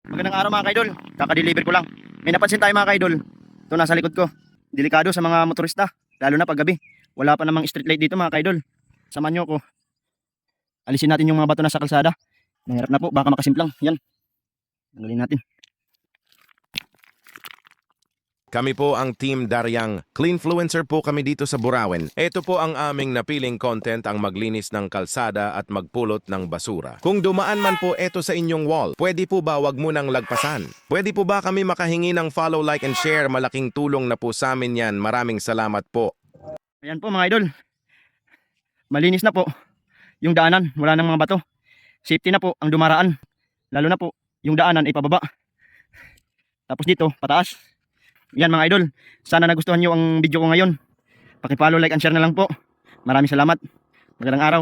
Magandang araw mga kaidol. Kaka-deliver ko lang. May napansin tayo mga kaidol. Ito nasa likod ko. Delikado sa mga motorista, lalo na pag gabi. Wala pa namang street light dito mga kaidol. Samahan nyo ko. Alisin natin yung mga bato na sa kalsada. Mahirap na po, baka makasimplang. Yan. Tanggalin natin. Kami po ang Team Daryang. Cleanfluencer po kami dito sa Burawen. Ito po ang aming napiling content, ang maglinis ng kalsada at magpulot ng basura. Kung dumaan man po ito sa inyong wall, pwede po ba wag mo nang lagpasan? Pwede po ba kami makahingi ng follow, like, and share? Malaking tulong na po sa amin yan. Maraming salamat po. Ayan po mga idol. Malinis na po yung daanan. Wala nang mga bato. Safety na po ang dumaraan. Lalo na po yung daanan ay pababa. Tapos dito, pataas. Yan mga idol, sana nagustuhan nyo ang video ko ngayon. Paki-follow, like, and share na lang po. Maraming salamat. Magandang araw.